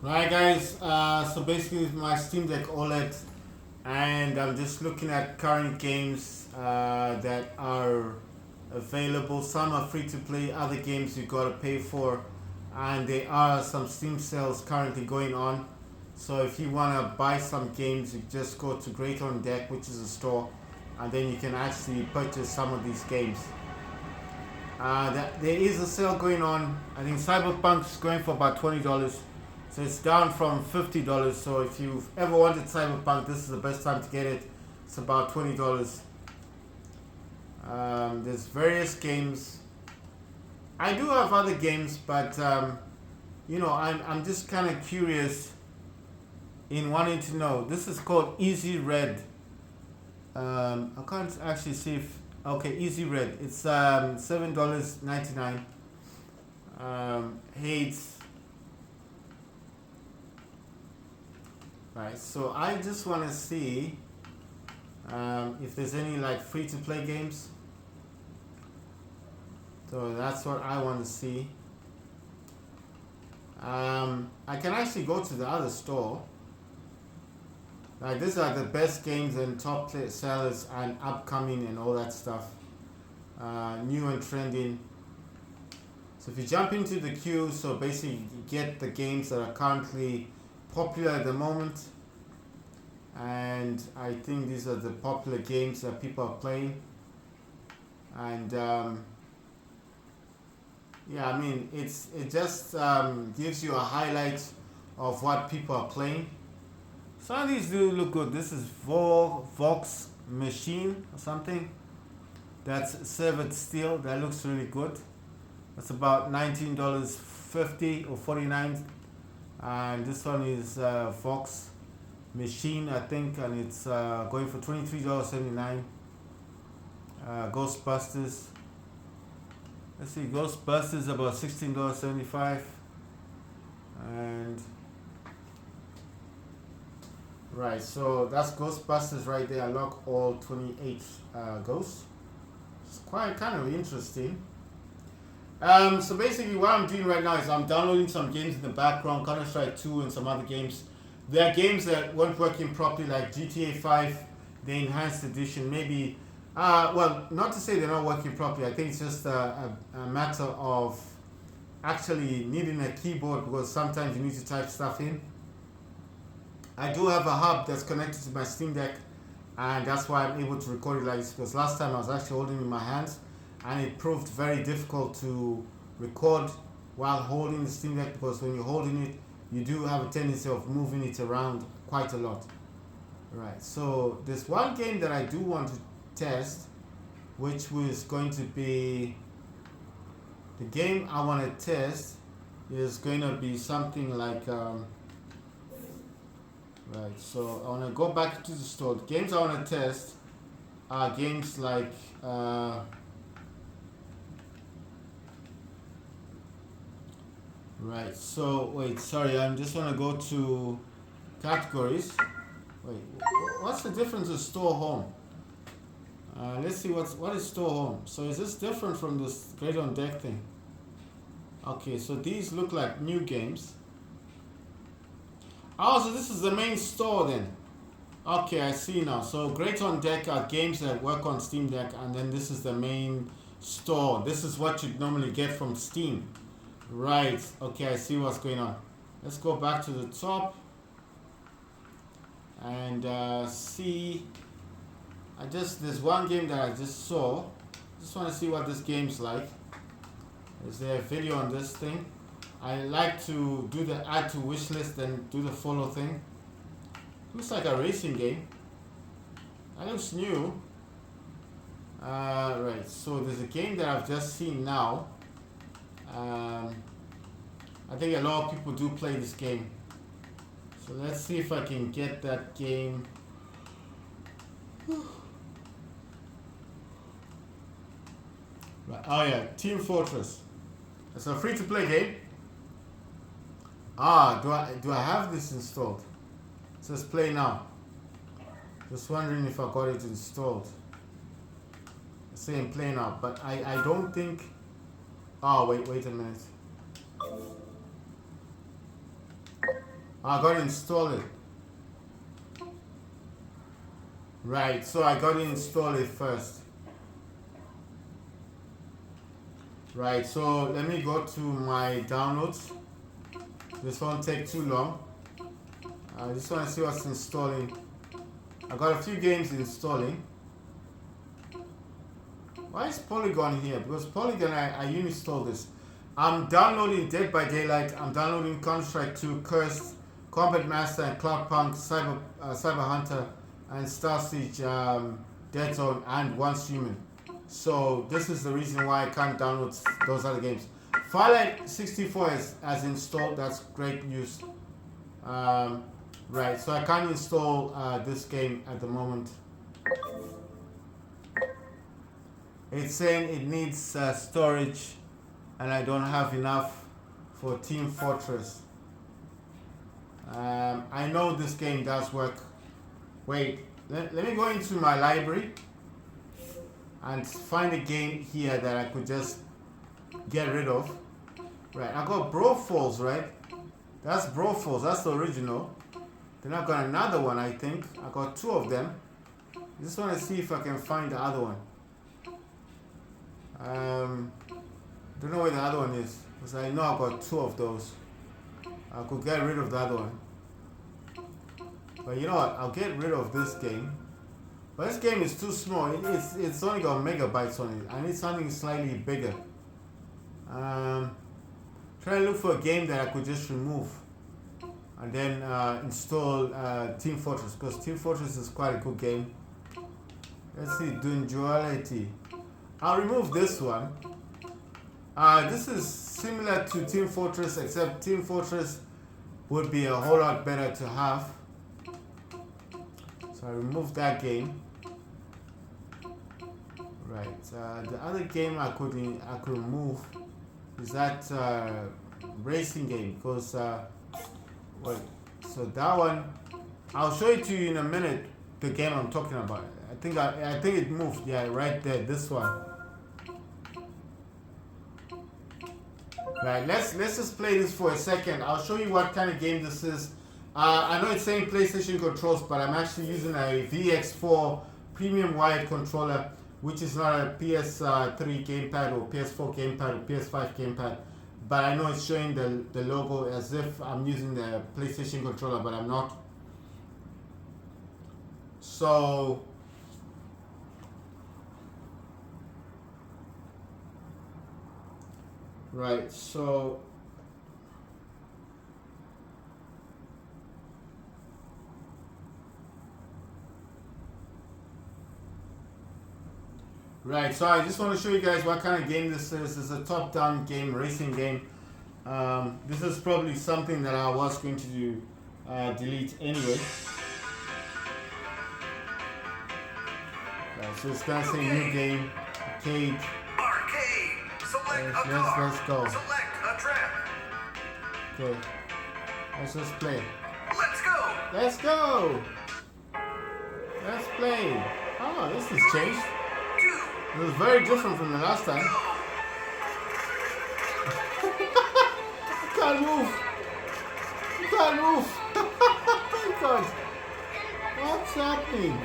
Right, guys. So basically, with my Steam Deck OLED, and I'm just looking at current games that are available. Some are free to play, other games you gotta pay for, and there are some Steam sales currently going on. So if you wanna buy some games, you just go to Great On Deck, which is a store, and then you can actually purchase some of these games. There is a sale going on. I think Cyberpunk is going for about $20. So it's down from $50. So if you've ever wanted Cyberpunk, this is the best time to get it. It's about $20. There's various games. I do have other games, but I'm just kind of curious in wanting to know. This is called Easy Red. I can't actually see if. Okay, Easy Red. It's $7.99. Hates. Right, so I just want to see if there's any like free to play games. So that's what I want to see. I can actually go to the other store. Like these are the best games and top sellers and upcoming and all that stuff. New and trending. So if you jump into the queue, so basically you get the games that are currently popular at the moment, and I think these are the popular games that people are playing. And I mean it just gives you a highlight of what people are playing. Some of these do look good. This is Vox Machine or something. That's Severed Steel. That looks really good. That's about $19.50 or $49. And this one is Vox Machine, I think, and it's going for $23.79. Ghostbusters. Let's see, Ghostbusters about $16.75. And right, so that's Ghostbusters right there. Unlock all 28 ghosts. It's quite kind of interesting. So basically what I'm doing right now is I'm downloading some games in the background, Counter-Strike 2 and some other games. There are games that weren't working properly, like GTA 5, the Enhanced Edition, maybe, well, not to say they're not working properly. I think it's just a matter of actually needing a keyboard, because sometimes you need to type stuff in. I do have a hub that's connected to my Steam Deck, and that's why I'm able to record it like this, because last time I was actually holding it in my hands, and it proved very difficult to record while holding the Steam Deck, because when you're holding it, you do have a tendency of moving it around quite a lot. Right, so there's one game that I do want to test, which was going to be, the game I want to test is going to be something like, right, so I want to go back to the store. The games I want to test are games like, right, so wait, sorry, I just want to go to categories. Wait, what's the difference of store home? Let's see what is store home. So is this different from this Great On Deck thing? Okay, so these look like new games. Oh, so this is the main store then. Okay, I see now. So Great On Deck are games that work on Steam Deck, and then this is the main store. This is what you'd normally get from Steam. Right, okay, I see what's going on. Let's go back to the top and see. There's one game that I just saw. Just want to see what this game's like. Is there a video on this thing? I like to do the add to wish list and do the follow thing. Looks like a racing game. That looks new. Right, so there's a game that I've just seen now. I think a lot of people do play this game. So let's see if I can get that game. Right. Oh yeah, Team Fortress. It's a free to play game. Do I have this installed? It says play now. Just wondering if I got it installed. It's saying play now, but I don't think. Oh wait a minute. I got to install it. Right, so I got to install it first. Right, so let me go to my downloads. This won't take too long. I just want to see what's installing. I got a few games installing. Why is Polygon here? Because Polygon, I uninstalled this. I'm downloading Dead by Daylight. I'm downloading Counter-Strike 2, Cursed, Combat Master, and Cloudpunk, Cyber Hunter, and Star Siege, Dead Zone, and Once Human. So this is the reason why I can't download those other games. Firelight 64 has installed. That's great news. Right, so I can't install this game at the moment. It's saying it needs storage, and I don't have enough for Team Fortress. I know this game does work. Wait, let me go into my library and find a game here that I could just get rid of. Right, I got Bro Falls, right? That's Bro Falls, that's the original. Then I got another one, I think. I got two of them. Just want to see if I can find the other one. Don't know where the other one is, because I know I got two of those. I could get rid of the other one. But you know what? I'll get rid of this game. But this game is too small. It's only got megabytes on it. I need something slightly bigger. Try to look for a game that I could just remove and then install Team Fortress, because Team Fortress is quite a good game. Let's see, doing duality. I'll remove this one. This is similar to Team Fortress, except Team Fortress would be a whole lot better to have. So I removed that game. Right. The other game I could remove is that racing game, because wait. So that one, I'll show it to you in a minute. The game I'm talking about. I think it moved. Yeah, right there. This one. Right. Let's just play this for a second. I'll show you what kind of game this is. I know it's saying PlayStation controls, but I'm actually using a VX4 premium wired controller, which is not a PS3 gamepad or PS4 gamepad or PS5 gamepad. But I know it's showing the logo as if I'm using the PlayStation controller, but I'm not. So right, so right, so I just want to show you guys what kind of game this is. It's a top-down game, racing game. This is probably something that I was going to do, delete anyway. Right, so it's gonna say new game, arcade. Let's go. Select a track. Okay, let's just play. Let's go. Let's go. Let's play. Oh, this has changed. It was very different from the last time. I can't move. I can't move. Oh my God. What's happening?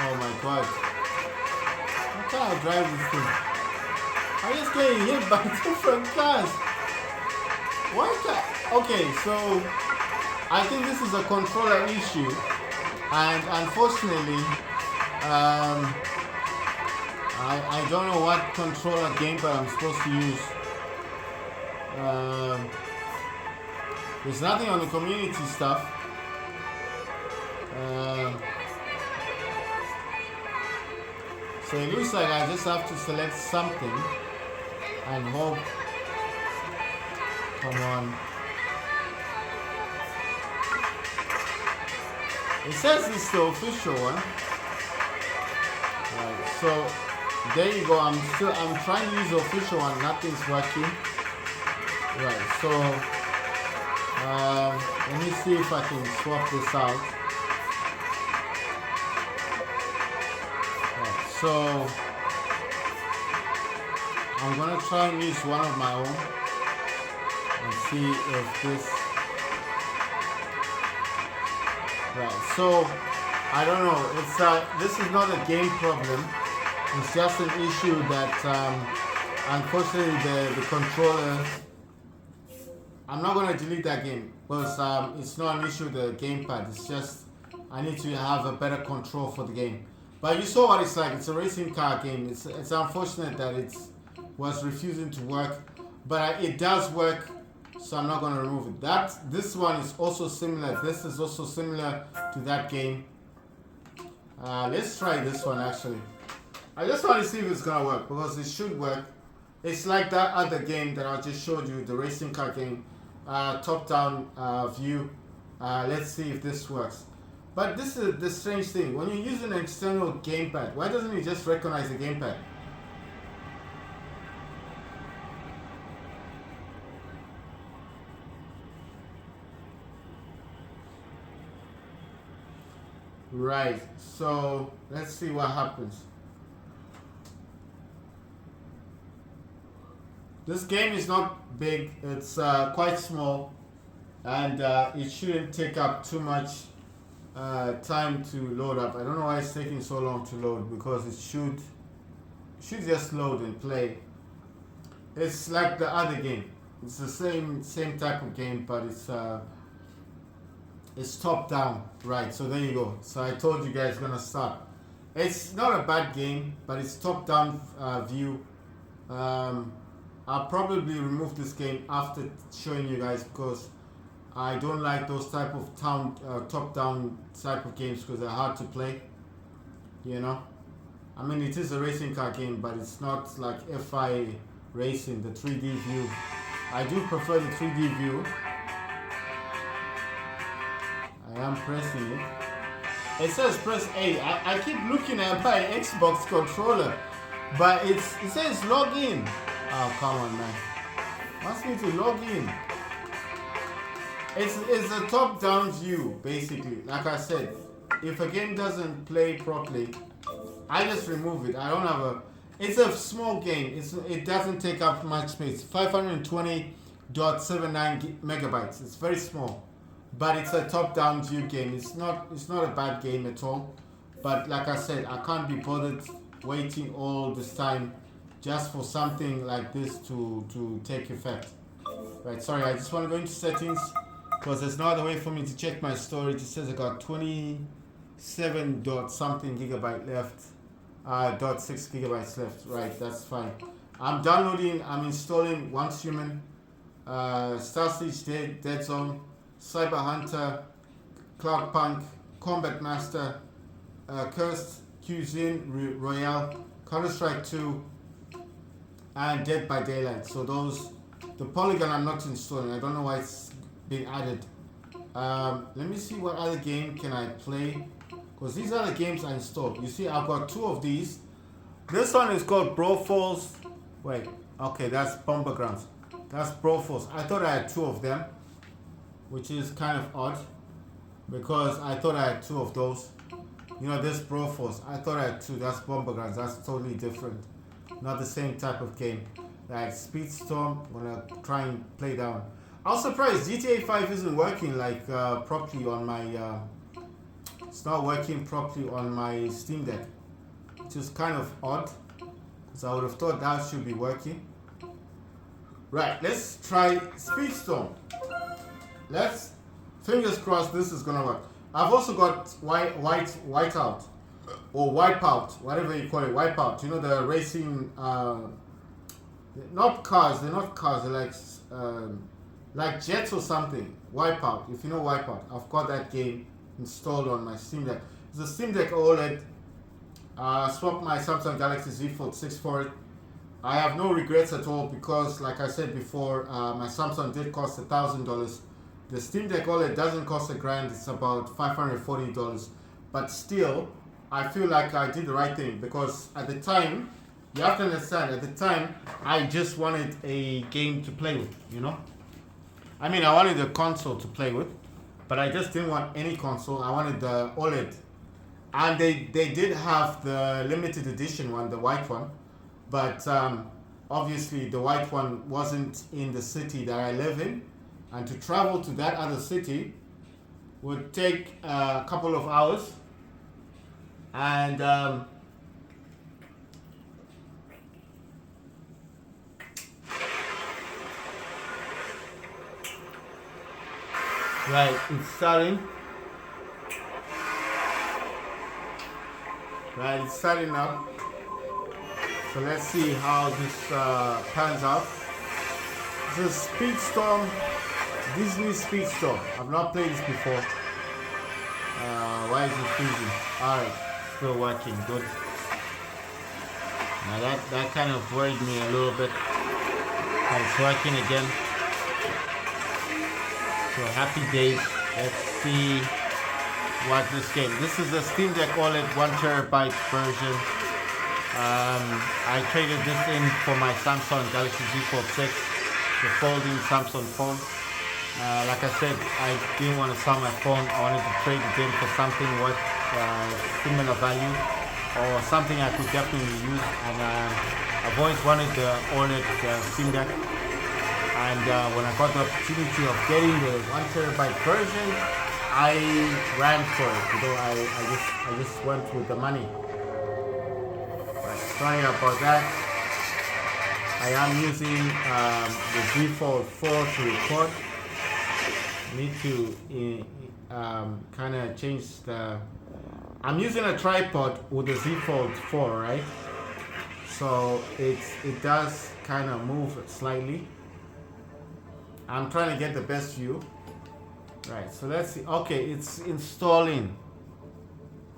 Oh my God. How can I drive this thing? I'm just getting hit by different cars. Okay, so I think this is a controller issue, and unfortunately, I don't know what controller gamepad I'm supposed to use. There's nothing on the community stuff. So it looks like I just have to select something and hope. Come on. It says it's the official one. Right, so There you go. I'm trying to use the official one. Nothing's working. Right. So let me see if I can swap this out. Right. So I'm gonna try and use one of my own and see if this. Right. So I don't know. It's this is not a game problem. It's just an issue that unfortunately the controller. I'm not gonna delete that game because it's not an issue with the gamepad. It's just I need to have a better control for the game. But you saw what it's like. It's a racing car game. It's unfortunate that it was refusing to work, but it does work. So I'm not gonna remove it. This one is also similar. This is also similar to that game. Let's try this one actually. I just want to see if it's gonna work because it should work. It's like that other game that I just showed you, the racing car game, top-down view. Let's see if this works. But this is the strange thing. When you're using an external gamepad, why doesn't it just recognize the gamepad? Right. So let's see what happens. This game is not big, it's quite small, and it shouldn't take up too much time to load up. I don't know why it's taking so long to load because it should just load and play. It's like the other game. It's the same type of game, but it's top down, right? So there you go. So I told you guys gonna start. It's not a bad game, but it's top down view. I'll probably remove this game after showing you guys because I don't like those type of top-down type of games because they're hard to play. You know, I mean it is a racing car game, but it's not like FI racing, the 3D view. I do prefer the 3D view. I am pressing it. It says press A. I keep looking at my Xbox controller, but it says log in. Oh, come on, man. Wants me to log in. It's a top-down view, basically. Like I said, if a game doesn't play properly, I just remove it. I don't have a... It's a small game. It doesn't take up much space. 520.79 megabytes. It's very small. But it's a top-down view game. It's not a bad game at all. But like I said, I can't be bothered waiting all this time just for something like this to take effect. Right, sorry, I just want to go into settings because there's no other way for me to check my storage. It says I got 27 dot something gigabyte left, dot 6 gigabytes left. Right, that's fine. I'm downloading, I'm installing Once Human, Star Siege Dead Zone, Cyber Hunter, Cloud Punk, Combat Master, Cursed, Cuisine Royale, Counter-Strike 2, and Dead by Daylight. So the Polygon I'm not installing. I don't know why it's been added. Let me see what other game can I play, because these are the games I installed. You see, I've got 2 of these. This one is called Broforce. Wait, okay, that's Bomber Grounds. That's Broforce. I thought I had 2 of them, which is kind of odd, because I thought I had 2 of those. You know, this Broforce, I thought I had 2. That's Bomber Grounds. That's totally different. Not the same type of game. Like Speedstorm, I'm gonna try and play down. I was surprised GTA 5 isn't working like properly on my. It's not working properly on my Steam Deck, which is kind of odd, because I would have thought that should be working. Right, let's try Speedstorm. Fingers crossed this is gonna work. I've also got Whiteout. Or Wipeout, whatever you call it, Wipeout. You know, the racing, not cars, they're not cars, they're like jets or something. Wipeout, if you know Wipeout. I've got that game installed on my Steam Deck. It's a Steam Deck OLED. Swapped my Samsung Galaxy Z Fold 6 for it. I have no regrets at all because, like I said before, my Samsung did cost $1,000. The Steam Deck OLED doesn't cost $1,000, it's about $540. But still, I feel like I did the right thing because at the time, You have to understand, at the time, I just wanted a game to play with, you know? I mean, I wanted a console to play with, but I just didn't want any console. I wanted the OLED. And they did have the limited edition one, the white one, but obviously the white one wasn't in the city that I live in, and to travel to that other city would take a couple of hours, and right, it's starting. Right, it's starting now. So let's see how this pans out. This is Speedstorm, Disney Speedstorm. I've not played this before. Why is it freezing? Alright, still working, good. Now that kind of worried me a little bit. But it's working again. So happy days. Let's see what this game. This is a Steam Deck OLED 1TB version. I traded this in for my Samsung Galaxy Z Fold 6, the folding Samsung phone. Like I said, I didn't want to sell my phone. I wanted to trade it in for something worth similar value or something I could definitely use. And I've always wanted the OLED Steam Deck. And when I got the opportunity of getting the 1TB version, I ran for it. You know, I just went with the money. Right, sorry about that. I am using the Z Fold 4 to record. I need to kind of change the. I'm using a tripod with the Z Fold 4, right? So it does kind of move slightly. I'm trying to get the best view. Right, so let's see. Okay, it's installing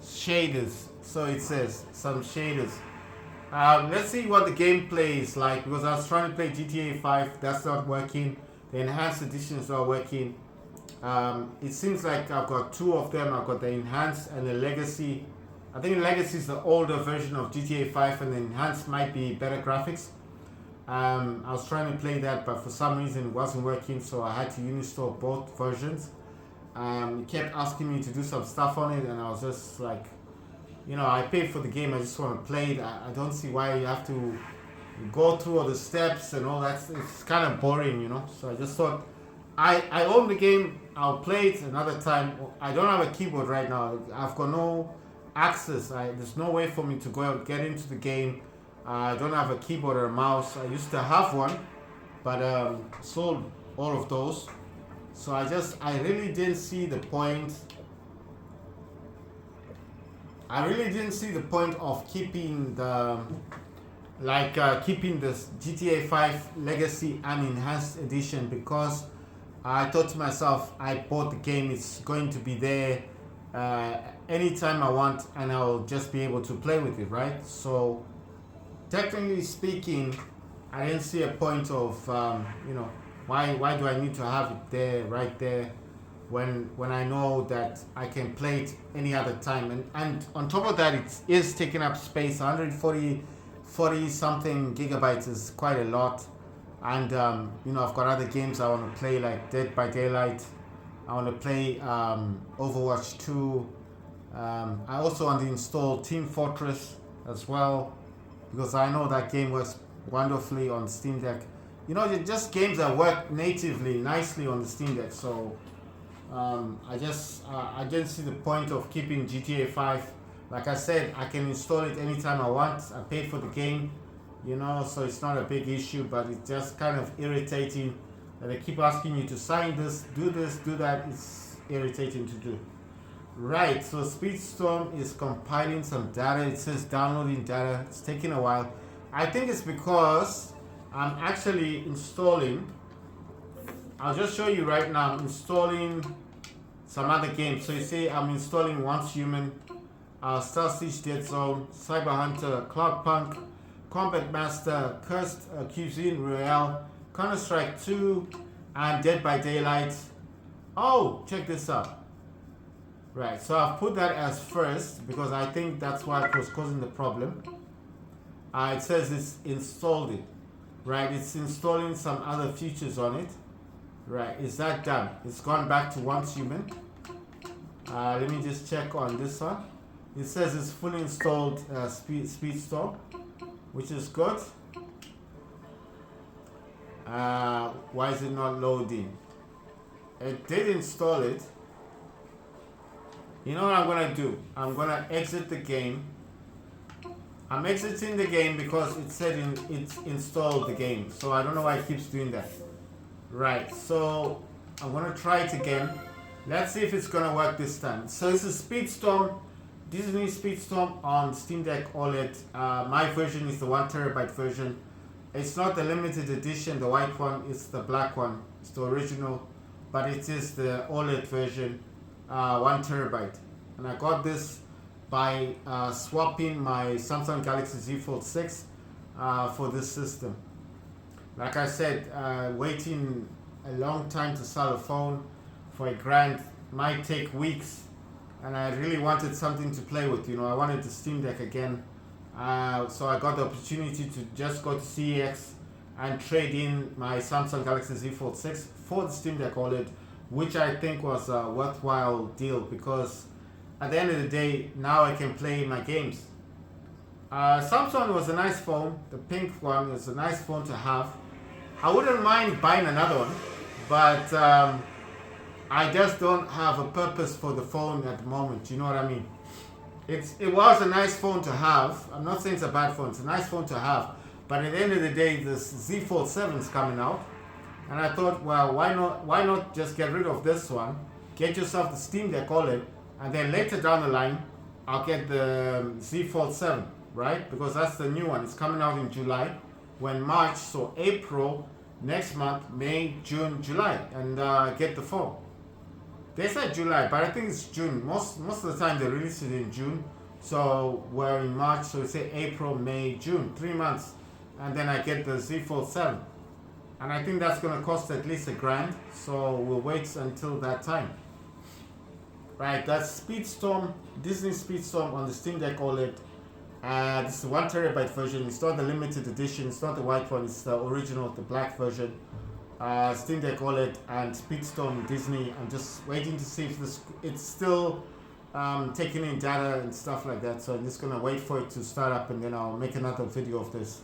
shaders. So it says some shaders. Let's see what the gameplay is like, because I was trying to play GTA 5. That's not working. The enhanced edition is not working. It seems like I've got two of them. I've got the enhanced and the legacy. I think the legacy is the older version of GTA 5, and the enhanced might be better graphics. I was trying to play that, but for some reason it wasn't working, so I had to uninstall both versions. It kept asking me to do some stuff on it, and I was just like, you know, I paid for the game, I just want to play it. I don't see why you have to go through all the steps and all that. It's kind of boring, you know. So I just thought, I own the game, I'll play it another time. I don't have a keyboard right now. I've got no access. There's no way for me to go get into the game. I don't have a keyboard or a mouse. I used to have one, but sold all of those. So I really didn't see the point. I really didn't see the point of keeping keeping this GTA 5 Legacy and Enhanced Edition, because I thought to myself, I bought the game, it's going to be there anytime I want, and I'll just be able to play with it, right? So technically speaking, I didn't see a point of you know, why do I need to have it there, right there, when I know that I can play it any other time. And on top of that, it is taking up space. 40 something gigabytes is quite a lot. And you know, I've got other games I want to play, like Dead by Daylight. I want to play Overwatch 2. I also want to install Team Fortress as well, because I know that game works wonderfully on Steam Deck. You know, just games that work natively nicely on the Steam Deck. So I didn't see the point of keeping GTA 5. Like I said, I can install it anytime I want. I paid for the game, you know, so it's not a big issue, but it's just kind of irritating that they keep asking you to sign this, do that. It's irritating to do. Right, so Speedstorm is compiling some data. It says downloading data. It's taking a while. I think it's because I'm actually installing. I'll just show you right now. I'm installing some other games. So you see, I'm installing Once Human, Star Siege Dead Zone, Cyber Hunter, Cloudpunk, Combat Master, Cursed Cuisine Royale, Counter-Strike 2, and Dead by Daylight. Oh, check this out. Right, so I've put that as first because I think that's why it was causing the problem. It says it's installed it, right? It's installing some other features on it, right? Is that done? It's gone back to once human. Let me just check on this one. It says it's fully installed Speedstorm, which is good. Why is it not loading? It did install it. You know what I'm gonna do? I'm gonna exit the game. I'm exiting the game because it said it's installed the game. So I don't know why it keeps doing that. Right, so I'm gonna try it again. Let's see if it's gonna work this time. So this is Speedstorm, Disney Speedstorm on Steam Deck OLED. My version is the 1TB version. It's not the limited edition, the white one, it's the black one. It's the original, but it is the OLED version, 1TB. And I got this by swapping my Samsung Galaxy Z Fold 6 for this system. Like I said, waiting a long time to sell a phone for $1,000 might take weeks, and I really wanted something to play with. You know, I wanted the Steam Deck again, so I got the opportunity to just go to CEX and trade in my Samsung Galaxy Z Fold 6 for the Steam Deck OLED, which I think was a worthwhile deal because at the end of the day, now I can play my games. Samsung was a nice phone. The pink one is a nice phone to have. I wouldn't mind buying another one, but I just don't have a purpose for the phone at the moment. You know what I mean? It was a nice phone to have. I'm not saying it's a bad phone. It's a nice phone to have. But at the end of the day, this Z Fold 7 is coming out, and I thought, well, why not just get rid of this one, get yourself the Steam Deck OLED, and then later down the line, I'll get the Z Fold 7, right? Because that's the new one. It's coming out in July. When March, so April, next month, May, June, July, and get the phone. They said July, but I think it's June. Most of the time they release it in June. So we're in March, so we say April, May, June, 3 months, and then I get the Z Fold 7. And I think that's going to cost at least $1,000, so we'll wait until that time. Right, that's Speedstorm, Disney Speedstorm on the Steam Deck OLED. This is the 1TB version. It's not the limited edition. It's not the white one. It's the original, the black version. Steam Deck OLED and Speedstorm Disney. I'm just waiting to see if it's still taking in data and stuff like that. So I'm just gonna wait for it to start up, and then I'll make another video of this.